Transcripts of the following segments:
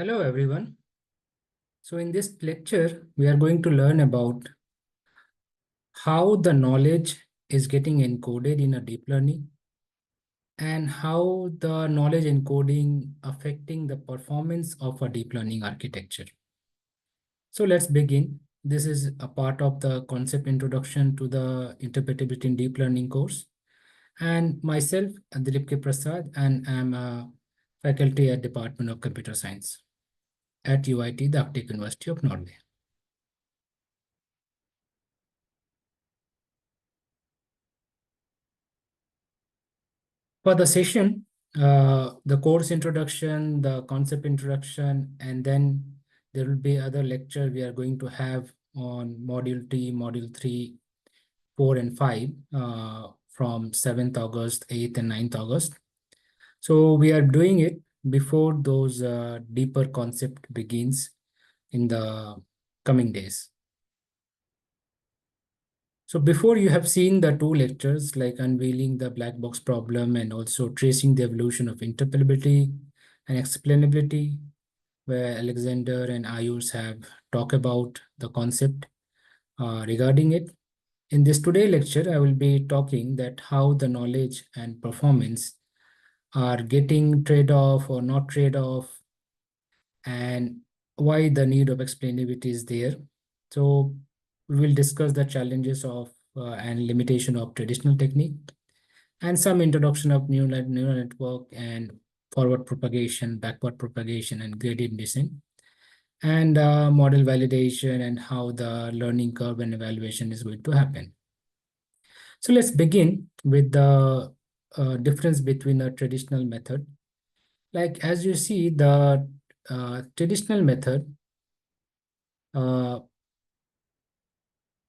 Hello everyone. So in this lecture, we are going to learn about how the knowledge is getting encoded in a deep learning and how the knowledge encoding affecting the performance of a deep learning architecture. So let's begin. This is a part of the concept introduction to the interpretability in deep learning course. And myself, Dilip Prasad, and I'm a faculty at Department of Computer Science at UIT, the Arctic University of Norway. For the session, the course introduction, the concept introduction, and then there will be other lecture we are going to have on module T, module 3, 4, and 5 from 7th August, 8th, and 9th August. So we are doing it before those deeper concept begins in the coming days. So before you have seen the two lectures like unveiling the black box problem and also tracing the evolution of interpretability and explainability, where Alexander and Ayush have talked about the concept regarding it. In this today lecture, I will be talking that how the knowledge and performance are getting trade-off or not trade-off and why the need of explainability is there. So we will discuss the challenges of and limitation of traditional technique and some introduction of neural network and forward propagation, backward propagation, and gradient descent, and model validation and how the learning curve and evaluation is going to happen. So let's begin with the difference between a traditional method. Like as you see, the traditional method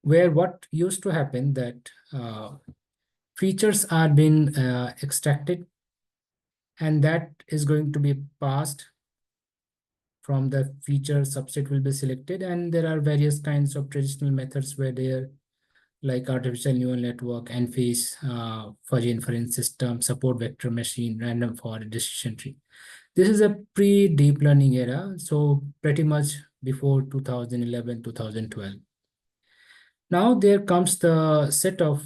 where what used to happen that features are being extracted and that is going to be passed from the feature subset will be selected, and there are various kinds of traditional methods where they're like artificial neural network, NFIS, fuzzy inference system, support vector machine, random forest decision tree. This is a pre-deep learning era, so pretty much before 2011, 2012. Now there comes the set of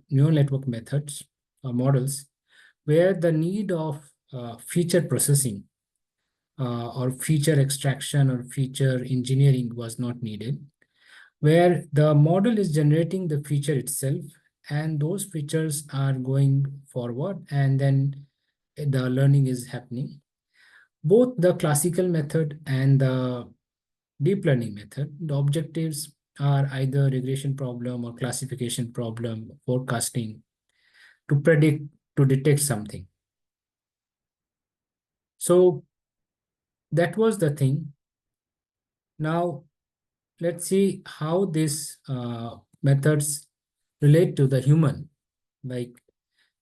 neural network methods or models where the need of feature processing or feature extraction or feature engineering was not needed, where the model is generating the feature itself and those features are going forward and then the learning is happening. Both the classical method and the deep learning method, the objectives are either regression problem or classification problem, forecasting, to predict, to detect something. So that was the thing. Now let's see how these methods relate to the human. Like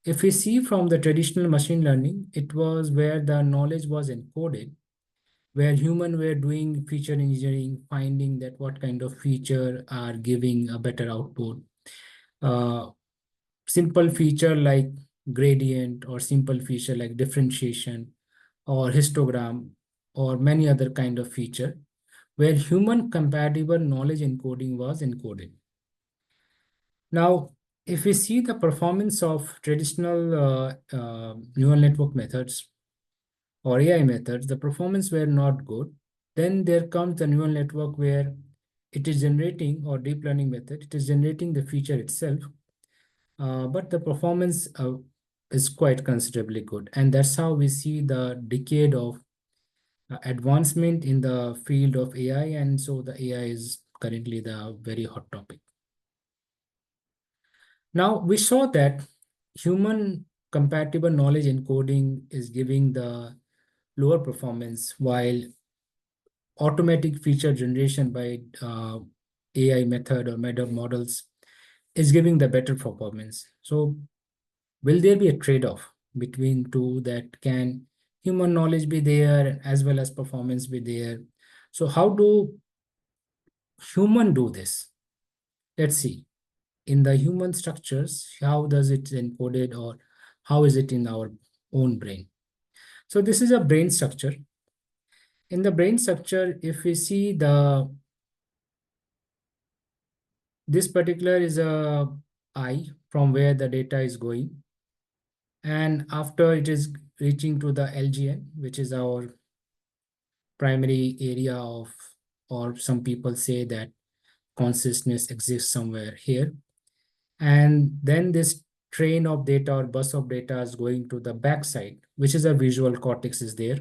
if we see from the traditional machine learning, it was where the knowledge was encoded, where human were doing feature engineering, finding that what kind of feature are giving a better output. Simple feature like gradient or simple feature like differentiation or histogram or many other kind of feature where human compatible knowledge encoding was encoded. Now, if we see the performance of traditional neural network methods or AI methods, the performance were not good. Then there comes the neural network where it is generating, or deep learning method, it is generating the feature itself, but the performance is quite considerably good. And that's how we see the decade of advancement in the field of AI. And so the AI is currently the very hot topic. Now we saw that human compatible knowledge encoding is giving the lower performance while automatic feature generation by AI method or method models is giving the better performance. So will there be a trade-off between two, that can human knowledge be there as well as performance be there? So how do human do this? Let's see. In the human structures, how does it encoded or how is it in our own brain? So this is a brain structure. In the brain structure, if we see this particular is a eye from where the data is going. And after it is reaching to the LGN, which is our primary area of, or some people say that consciousness exists somewhere here. And then this train of data or bus of data is going to the backside, which is a visual cortex is there.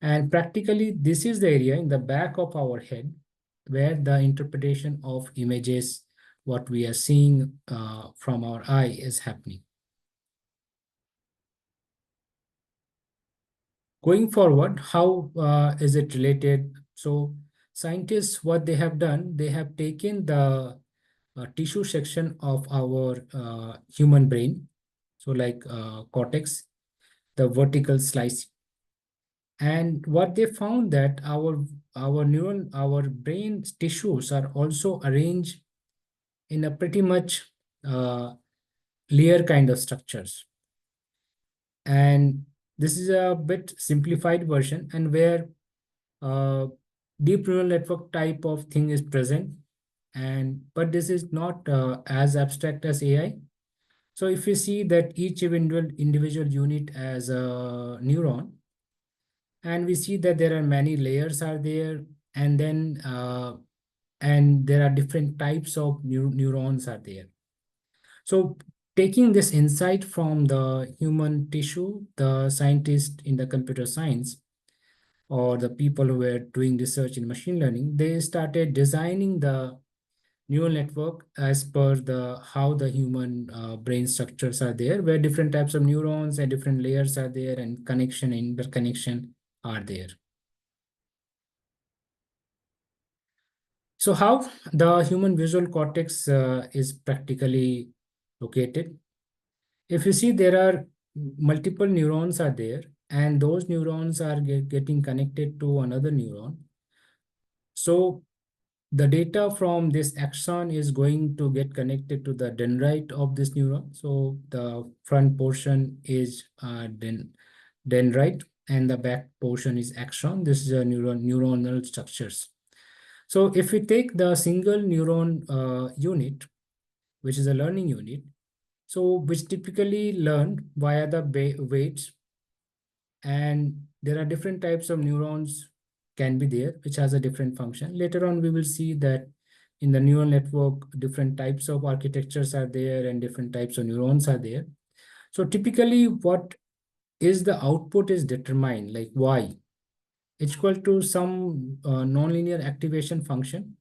And practically, this is the area in the back of our head where the interpretation of images, what we are seeing from our eye is happening. Going forward, how is it related? So scientists, what they have done, they have taken the tissue section of our human brain, so like cortex, the vertical slice. And what they found that our brain tissues are also arranged in a pretty much layer kind of structures. And this is a bit simplified version, and where deep neural network type of thing is present. And but this is not as abstract as AI. So if you see that each individual unit as a neuron, and we see that there are many layers are there, and then and there are different types of neurons are there. So taking this insight from the human tissue, the scientists in the computer science or the people who were doing research in machine learning, they started designing the neural network as per the how the human brain structures are there, where different types of neurons and different layers are there, and connection and interconnection are there. So how the human visual cortex is practically located? If you see, there are multiple neurons are there, and those neurons are getting connected to another neuron. So the data from this axon is going to get connected to the dendrite of this neuron. So the front portion is dendrite, and the back portion is axon. This is a neuronal structures. So if we take the single neuron unit, which is a learning unit, so which typically learned via the weights, and there are different types of neurons can be there, which has a different function. Later on, we will see that in the neural network, different types of architectures are there and different types of neurons are there. So typically what is the output is determined, like y. It's equal to some nonlinear activation function.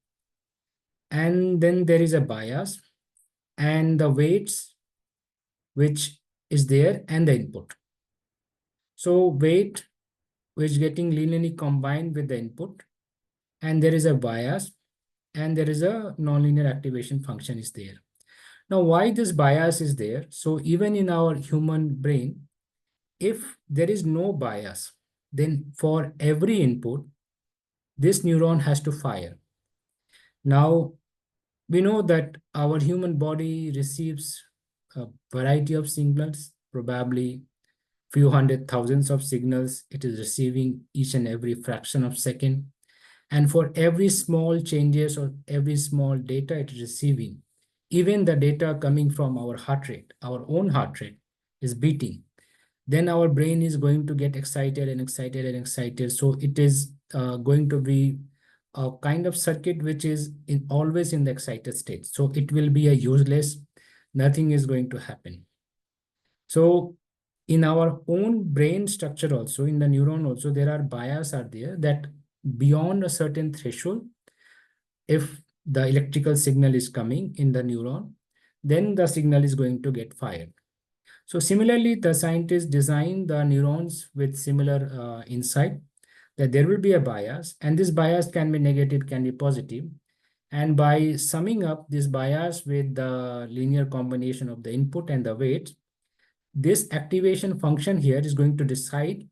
And then there is a bias and the weights, which is there, and the input. So weight, which getting linearly combined with the input, and there is a bias, and there is a nonlinear activation function is there. Now, why this bias is there? So even in our human brain, if there is no bias, then for every input, this neuron has to fire. Now, we know that our human body receives a variety of signals, probably few hundred thousands of signals it is receiving each and every fraction of second. And for every small changes or every small data it is receiving, even the data coming from our heart rate, our own heart rate is beating, then our brain is going to get excited and excited and excited. So it is going to be a kind of circuit which is always in the excited state. So it will be a useless, nothing is going to happen. So in our own brain structure also, in the neuron also, there are bias are there that beyond a certain threshold, if the electrical signal is coming in the neuron, then the signal is going to get fired. So similarly, the scientists design the neurons with similar insight that there will be a bias, and this bias can be negative, can be positive. And by summing up this bias with the linear combination of the input and the weights, this activation function here is going to decide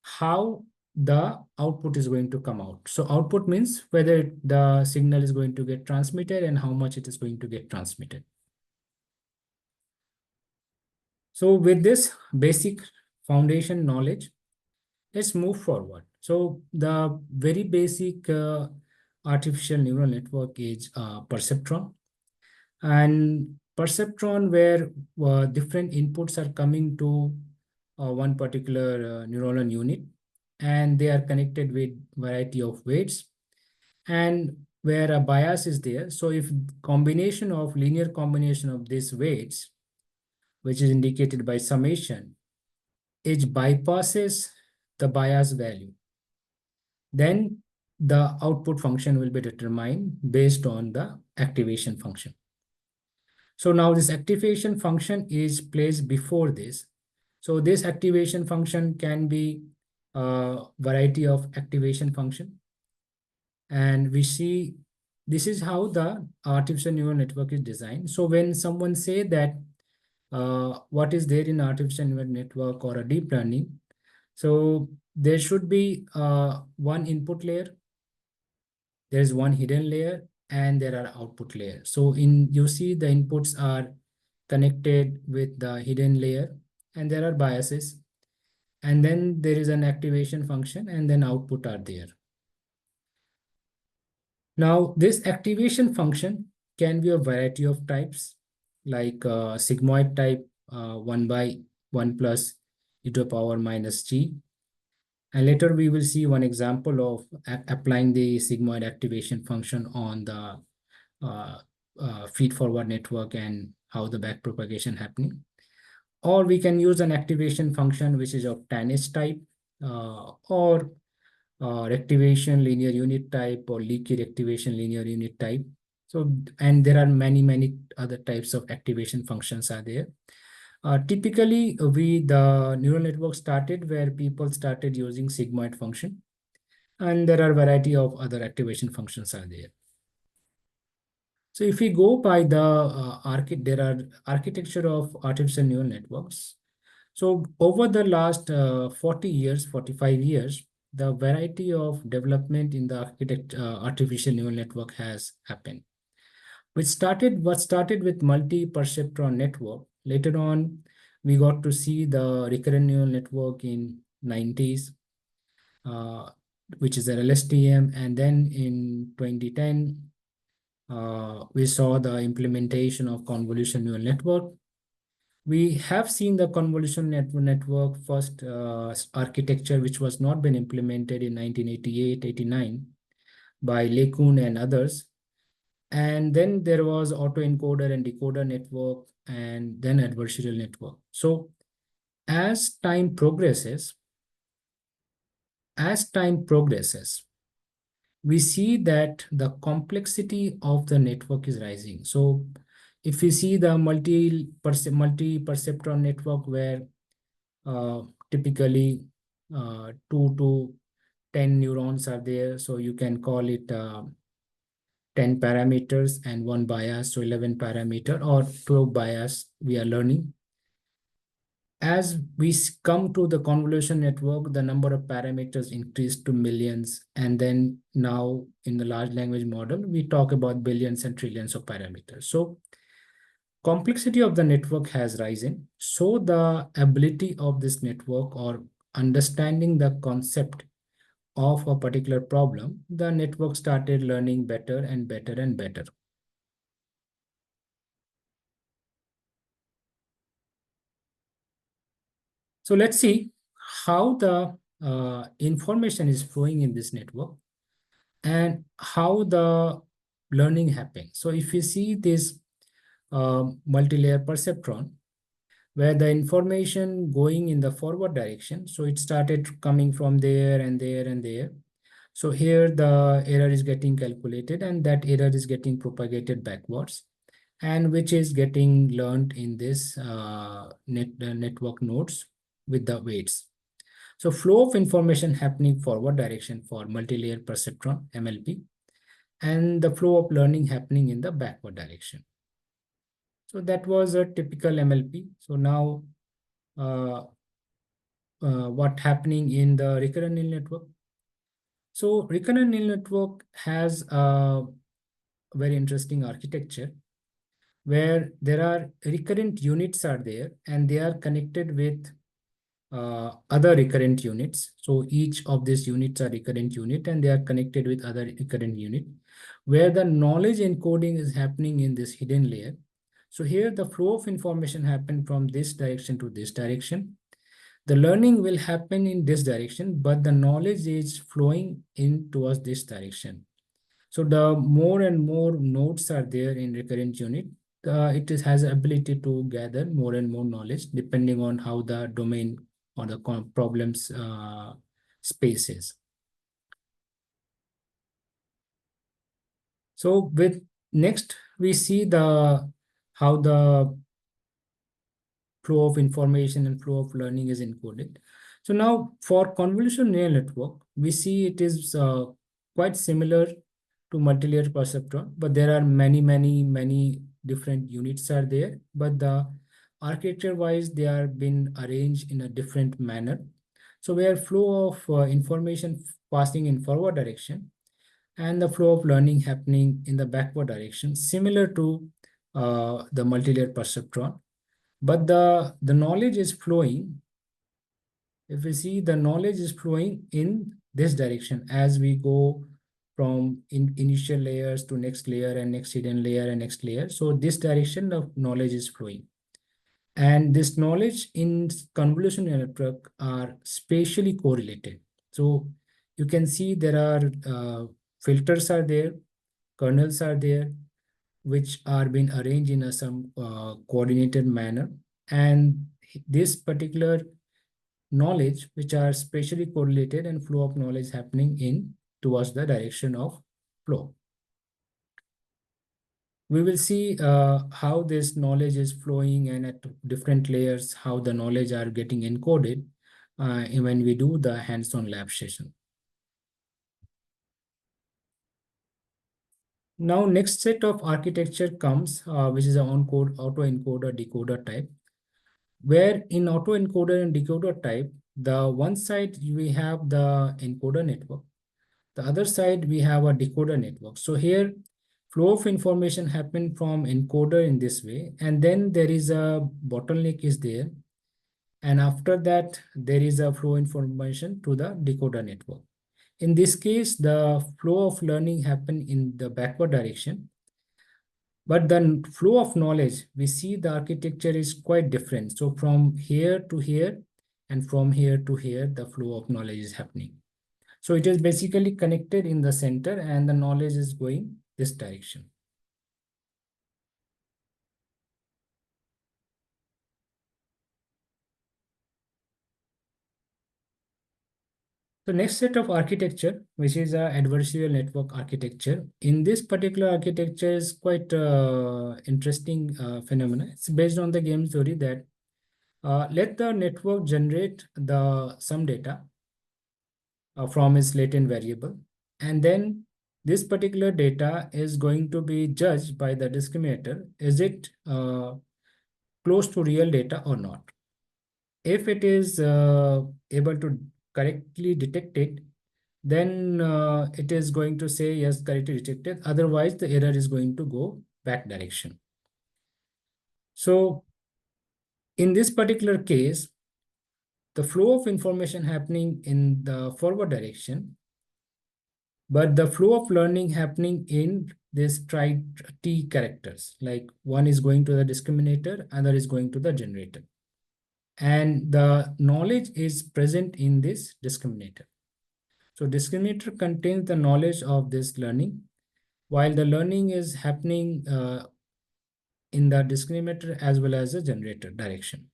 how the output is going to come out. So output means whether the signal is going to get transmitted and how much it is going to get transmitted. So with this basic foundation knowledge, let's move forward. So the very basic artificial neural network is perceptron. And perceptron where different inputs are coming to one particular neuronal unit, and they are connected with variety of weights, and where a bias is there. So if linear combination of these weights, which is indicated by summation, it bypasses the bias value, then the output function will be determined based on the activation function. So now this activation function is placed before this. So this activation function can be a variety of activation function. And we see this is how the artificial neural network is designed. So when someone say that what is there in artificial neural network or a deep learning, so there should be one input layer, there is one hidden layer, and there are output layers. So you see the inputs are connected with the hidden layer, and there are biases, and then there is an activation function, and then output are there. Now this activation function can be a variety of types, like sigmoid type 1 by 1 plus e to the power minus g. And later we will see one example of applying the sigmoid activation function on the uh, feed forward network and how the back propagation happening. Or we can use an activation function which is of tanh type, or activation linear unit type, or leaky activation linear unit type. So, and there are many other types of activation functions are there. Typically, the neural network started where people started using sigmoid function, and there are variety of other activation functions are there. So if we go by the there are architecture of artificial neural networks. So over the last 40 years, 45 years, the variety of development in the artificial neural network has happened. What started with multi-perceptron network. Later on, we got to see the recurrent neural network in 90s, uh, which is an LSTM, and then in 2010, we saw the implementation of convolution neural network. We have seen the convolution network first architecture, which was not been implemented in 1988, 89 by LeCun and others. And then there was autoencoder and decoder network, and then adversarial network. So as time progresses, we see that the complexity of the network is rising. So if we see the multi-perceptron network where typically 2 to 10 neurons are there, so you can call it 10 parameters and one bias, so 11 parameter or 12 bias we are learning. As we come to the convolution network, the number of parameters increased to millions. And then now in the large language model, we talk about billions and trillions of parameters. So complexity of the network has risen. So the ability of this network or understanding the concept of a particular problem, the network started learning better and better and better. So let's see how the information is flowing in this network and how the learning happens. So if you see this multi-layer perceptron, where the information going in the forward direction, so it started coming from there and there and there. So here the error is getting calculated, and that error is getting propagated backwards, and which is getting learned in this network nodes with the weights. So flow of information happening forward direction for multi-layer perceptron MLP, and the flow of learning happening in the backward direction. So that was a typical MLP. So now what happening in the recurrent neural network? So recurrent neural network has a very interesting architecture where there are recurrent units are there, and they are connected with other recurrent units. So each of these units are recurrent unit and they are connected with other recurrent unit where the knowledge encoding is happening in this hidden layer. So here the flow of information happen from this direction to this direction. The learning will happen in this direction, but the knowledge is flowing in towards this direction. So the more and more nodes are there in recurrent unit, has the ability to gather more and more knowledge depending on how the domain or the problems space is. So with next we see the how the flow of information and flow of learning is encoded. So now for convolutional neural network, we see it is quite similar to multi-layer perceptron, but there are many different units are there, but the architecture wise, they are been arranged in a different manner. So where flow of information passing in forward direction and the flow of learning happening in the backward direction, similar to the multi-layer perceptron. But the knowledge is flowing. If we see the knowledge is flowing in this direction as we go from initial layers to next layer and next hidden layer and next layer. So this direction of knowledge is flowing. And this knowledge in convolutional network are spatially correlated. So you can see there are filters are there, kernels are there, which are being arranged in some coordinated manner. And this particular knowledge, which are spatially correlated and flow of knowledge happening in towards the direction of flow. We will see how this knowledge is flowing and at different layers, how the knowledge are getting encoded when we do the hands-on lab session. Now, next set of architecture comes, which is an on-code autoencoder decoder type, where in autoencoder and decoder type, the one side we have the encoder network, the other side we have a decoder network. So here, flow of information happen from encoder in this way, and then there is a bottleneck is there, and after that there is a flow information to the decoder network. In this case, the flow of learning happen in the backward direction. But the flow of knowledge, we see the architecture is quite different. So from here to here and from here to here, the flow of knowledge is happening. So it is basically connected in the center and the knowledge is going this direction. The next set of architecture, which is a adversarial network architecture. In this particular architecture is quite interesting phenomena. It's based on the game theory that let the network generate some data from its latent variable. And then this particular data is going to be judged by the discriminator. Is it close to real data or not? If it is able to correctly detect it, then it is going to say yes, correctly detected. Otherwise, the error is going to go back direction. So in this particular case, the flow of information happening in the forward direction, but the flow of learning happening in this T characters, like one is going to the discriminator, other is going to the generator. And the knowledge is present in this discriminator. So discriminator contains the knowledge of this learning, while the learning is happening in the discriminator as well as the generator direction.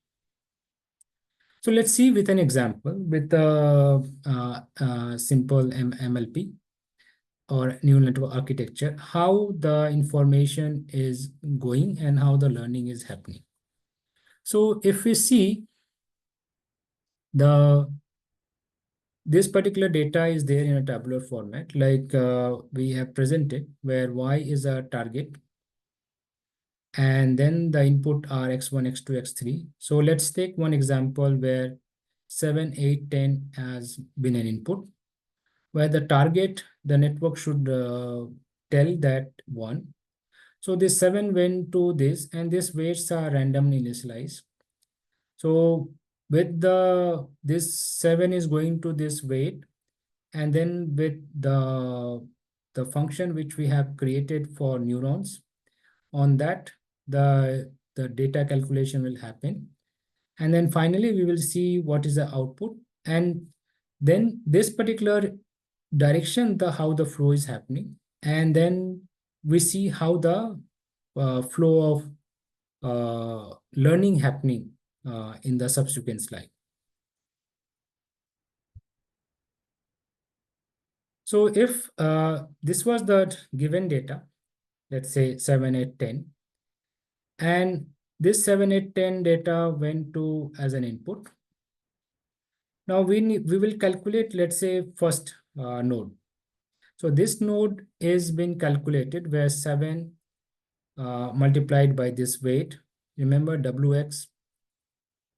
So let's see with an example with the simple MLP or neural network architecture, how the information is going and how the learning is happening. So if we see this particular data is there in a tabular format, like we have presented, where Y is a target, and then the input are X1, X2, X3. So let's take one example where 7, 8, 10 has been an input, where the target, the network should tell that 1. So this 7 went to this, and these weights are randomly initialized. So with this 7 is going to this weight, and then with the function which we have created for neurons, on that the data calculation will happen. And then finally we will see what is the output, and then this particular direction, the how the flow is happening, and then we see how the flow of learning happening in the subsequent slide. So if this was the given data, let's say 7, 8, 10, and this 7, 8, 10 data went to as an input. Now we will calculate, let's say, first node. So this node is being calculated where 7 multiplied by this weight. Remember WX,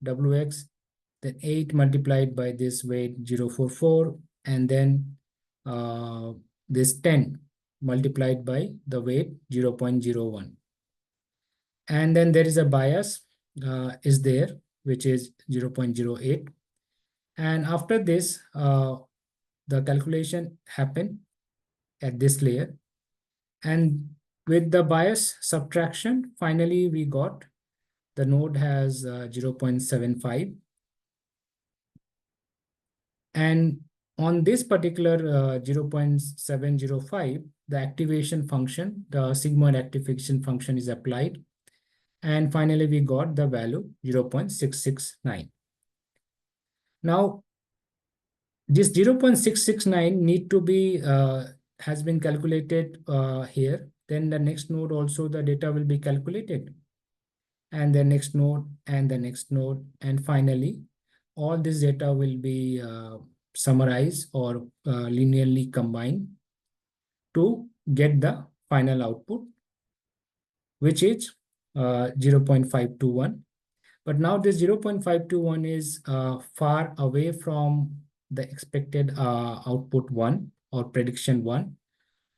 then 8 multiplied by this weight 0.44, and then this 10 multiplied by the weight 0.01. And then there is a bias is there, which is 0.08. And after this, the calculation happened at this layer. And with the bias subtraction, finally we got the node has 0.75. And on this particular 0.705, the activation function, the sigmoid activation function is applied. And finally, we got the value 0.669. Now, this 0.669 need to be, has been calculated here. Then the next node also the data will be calculated. And the next node and the next node. And finally, all this data will be summarized or linearly combined to get the final output, which is 0.521. But now this 0.521 is far away from the expected output 1 or prediction 1.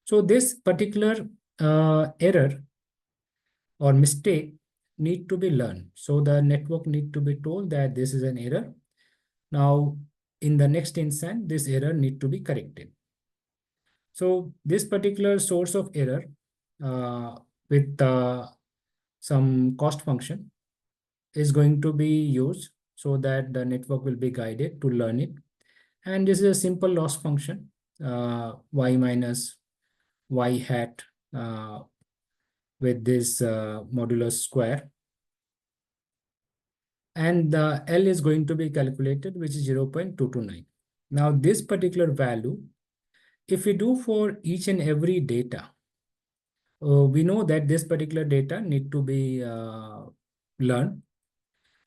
So this particular error or mistake need to be learned. So the network need to be told that this is an error. Now, in the next instance, this error need to be corrected. So this particular source of error with some cost function is going to be used so that the network will be guided to learn it. And this is a simple loss function, y minus y hat with this modulus square. And the L is going to be calculated, which is 0.229. Now this particular value, if we do for each and every data, we know that this particular data need to be learned.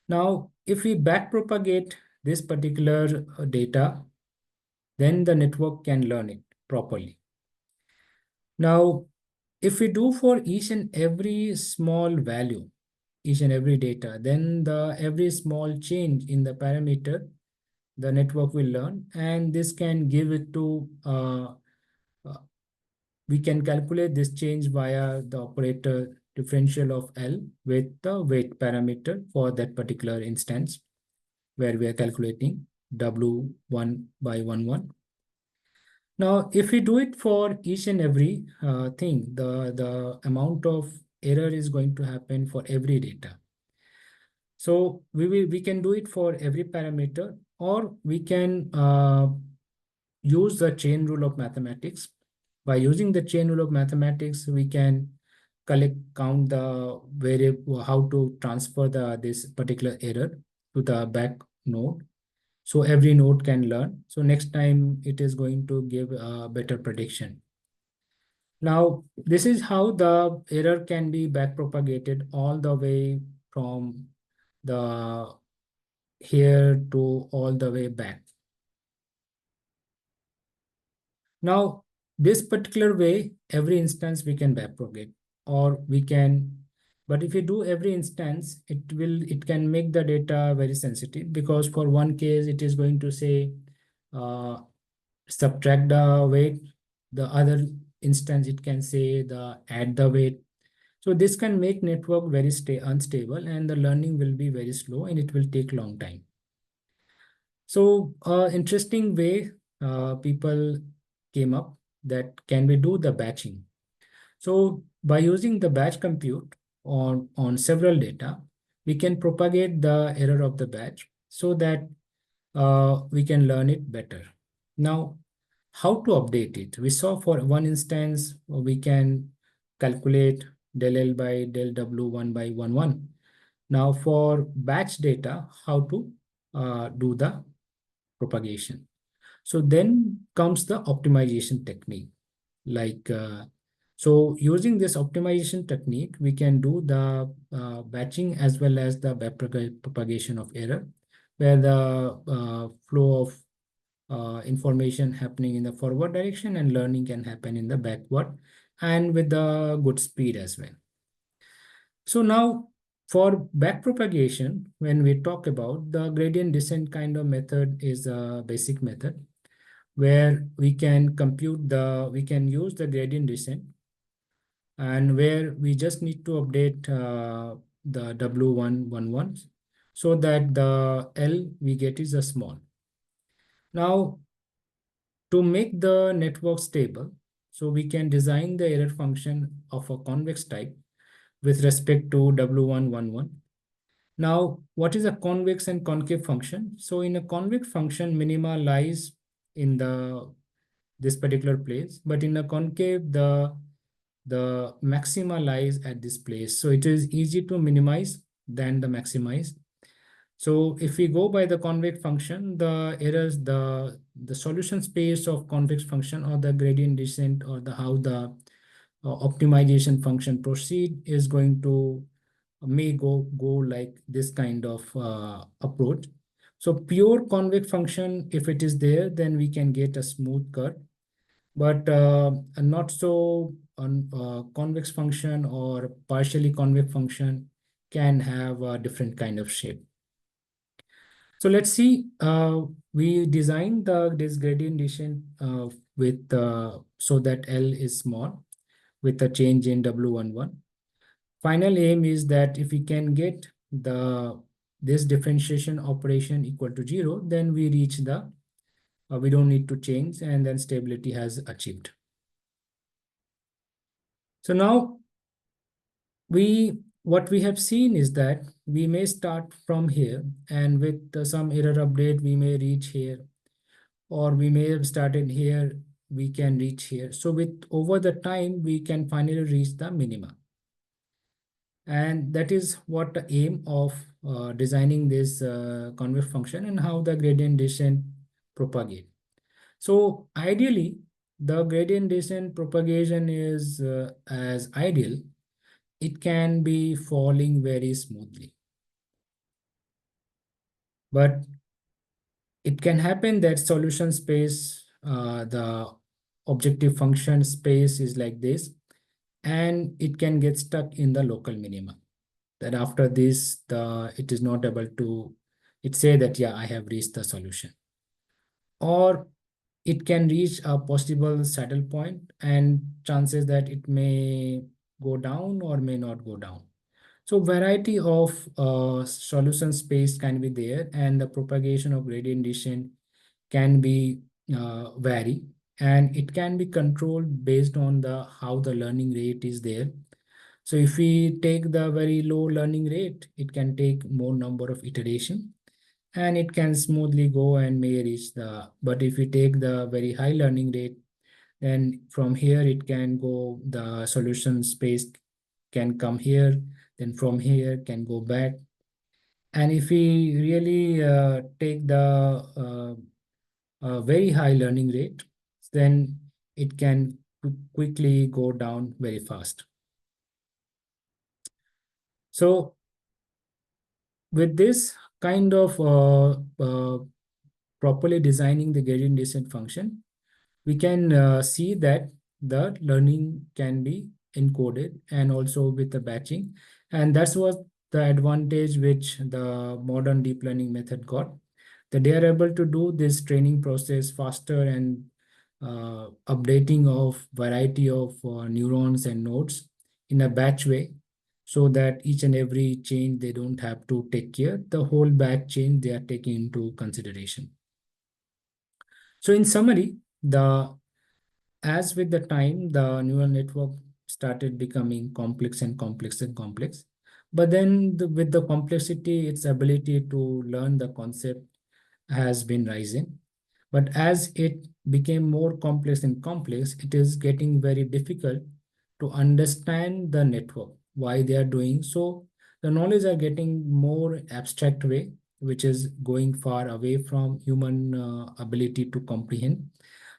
Now, if we backpropagate this particular data, then the network can learn it properly. Now, if we do for each and every small value, each and every data, then every small change in the parameter, the network will learn, and this can give it to, we can calculate this change via the operator differential of L with the weight parameter for that particular instance where we are calculating W1 by 11. Now, if we do it for each and every thing, the amount of error is going to happen for every data. So we can do it for every parameter, or we can use the chain rule of mathematics. By using the chain rule of mathematics, we can count the variable, how to transfer this particular error to the back node. So every node can learn. So next time it is going to give a better prediction. Now, this is how the error can be backpropagated all the way from the here to all the way back. Now, this particular way, every instance we can backpropagate, or we can, but if you do every instance, it can make the data very sensitive, because for one case, it is going to say, subtract the weight. The other instance, it can say add the weight. So this can make network very unstable, and the learning will be very slow, and it will take long time. So interesting way people came up that can we do the batching. So by using the batch compute on several data, we can propagate the error of the batch so that we can learn it better. Now, how to update it? We saw for one instance, we can calculate del L by del W1 by 1. Now for batch data, how to do the propagation. So then comes the optimization technique. Like, so using this optimization technique, we can do the batching as well as the propagation of error, where the flow of information happening in the forward direction and learning can happen in the backward and with the good speed as well. So now for backpropagation, when we talk about the gradient descent kind of method is a basic method where we can we can use the gradient descent and where we just need to update the W111 so that the L we get is a small. Now, to make the network stable, so we can design the error function of a convex type with respect to W111. Now, what is a convex and concave function? So in a convex function, minima lies in this particular place, but in a concave, the maxima lies at this place. So it is easy to minimize than the maximize. So if we go by the convex function, the errors, the solution space of convex function or the gradient descent or the how the optimization function proceed is going to may go like this kind of approach. So pure convex function, if it is there, then we can get a smooth curve, but not so on convex function or partially convex function can have a different kind of shape. So let's see, we designed this gradient descent with so that L is small with a change in W11. Final aim is that if we can get this differentiation operation equal to 0, then we reach the, we don't need to change and then stability has achieved. So now what we have seen is that we may start from here and with some error update, we may reach here, or we may have started here, we can reach here. So with over the time, we can finally reach the minima. And that is what the aim of designing this convex function and how the gradient descent propagate. So ideally, the gradient descent propagation is as ideal, it can be falling very smoothly. But it can happen that solution space, the objective function space is like this, and it can get stuck in the local minima. That after this, it is not able to, it say that, yeah, I have reached the solution. Or it can reach a possible saddle point and chances that it may go down or may not go down. So variety of solution space can be there and the propagation of gradient descent can be vary, and it can be controlled based on how the learning rate is there. So if we take the very low learning rate, it can take more number of iteration and it can smoothly go and may reach but if we take the very high learning rate, then from here it can go, the solution space can come here, then from here can go back. And if we really take the very high learning rate, then it can quickly go down very fast. So with this kind of properly designing the gradient descent function, we can see that the learning can be encoded and also with the batching. And that's what the advantage which the modern deep learning method got, that they are able to do this training process faster and updating of variety of neurons and nodes in a batch way, so that each and every change they don't have to take care. The whole batch change they are taking into consideration. So in summary, as with the time, the neural network started becoming complex and complex and complex. But then with the complexity, its ability to learn the concept has been rising. But as it became more complex and complex, it is getting very difficult to understand the network, why they are doing so. The knowledge are getting more abstract way, which is going far away from human ability to comprehend.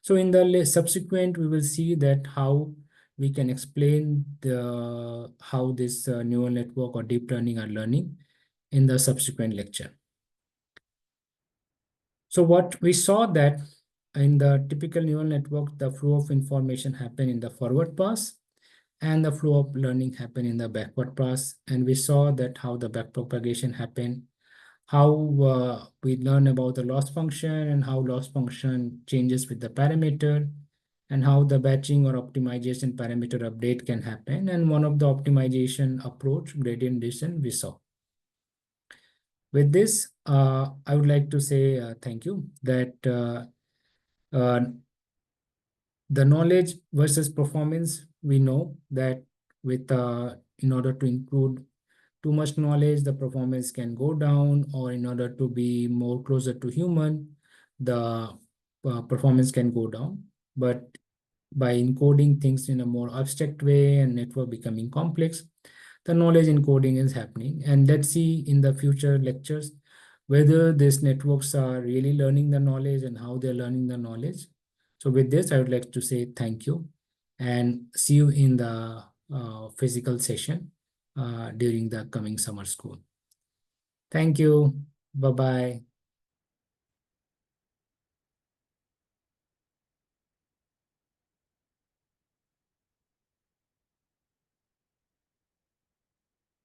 So in the subsequent, we will see that how we can explain the how this neural network or deep learning are learning in the subsequent lecture. So what we saw that in the typical neural network, the flow of information happen in the forward pass and the flow of learning happen in the backward pass. And we saw that how the backpropagation happen, how we learn about the loss function and how loss function changes with the parameter, and how the batching or optimization parameter update can happen. And one of the optimization approach, gradient descent, we saw. With this, I would like to say thank you that uh, the knowledge versus performance, we know that with in order to include too much knowledge, the performance can go down, or in order to be more closer to human, the performance can go down. But by encoding things in a more abstract way and network becoming complex, the knowledge encoding is happening. And let's see in the future lectures whether these networks are really learning the knowledge and how they're learning the knowledge. So with this, I would like to say thank you and see you in the physical session during the coming summer school. Thank you. Bye-bye.